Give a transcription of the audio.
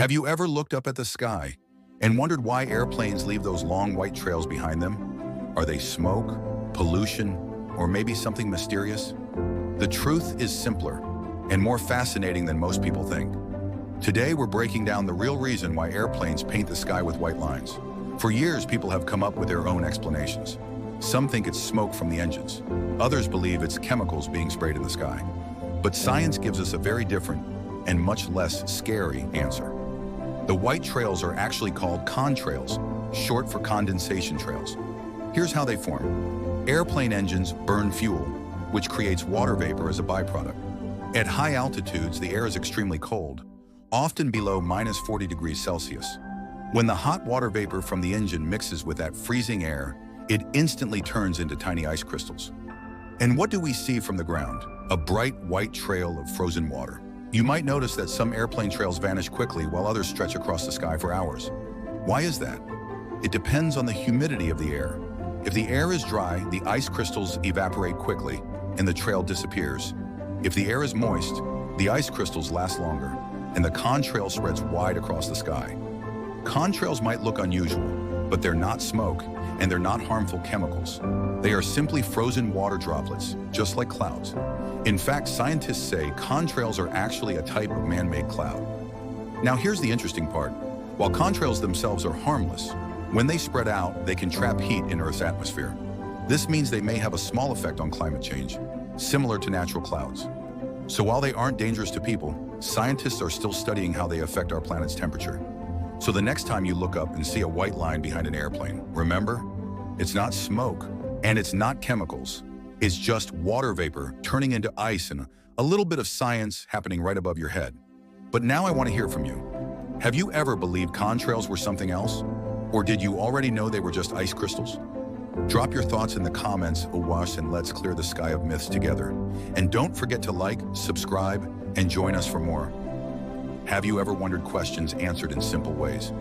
Have you ever looked up at the sky and wondered why airplanes leave those long white trails behind them? Are they smoke, pollution, or maybe something mysterious? The truth is simpler and more fascinating than most people think. Today, we're breaking down the real reason why airplanes paint the sky with white lines. For years, people have come up with their own explanations. Some think it's smoke from the engines. Others believe it's chemicals being sprayed in the sky. But science gives us a very different and much less scary answer. The white trails are actually called contrails, short for condensation trails. Here's how they form. Airplane engines burn fuel, which creates water vapor as a byproduct. At high altitudes, the air is extremely cold, often below -40 degrees Celsius. When the hot water vapor from the engine mixes with that freezing air, it instantly turns into tiny ice crystals. And what do we see from the ground? A bright white trail of frozen water. You might notice that some airplane trails vanish quickly while others stretch across the sky for hours. Why is that? It depends on the humidity of the air. If the air is dry, the ice crystals evaporate quickly and the trail disappears. If the air is moist, the ice crystals last longer and the contrail spreads wide across the sky. Contrails might look unusual, but they're not smoke and they're not harmful chemicals. They are simply frozen water droplets, just like clouds. In fact, scientists say contrails are actually a type of man-made cloud. Now here's the interesting part. While contrails themselves are harmless, when they spread out, they can trap heat in Earth's atmosphere. This means they may have a small effect on climate change, similar to natural clouds. So while they aren't dangerous to people, scientists are still studying how they affect our planet's temperature. So the next time you look up and see a white line behind an airplane, remember, it's not smoke and it's not chemicals. It's just water vapor turning into ice and a little bit of science happening right above your head. But now I want to hear from you. Have you ever believed contrails were something else? Or did you already know they were just ice crystals? Drop your thoughts in the comments, Awash, and let's clear the sky of myths together. And don't forget to like, subscribe, and join us for more. Have you ever wondered questions answered in simple ways?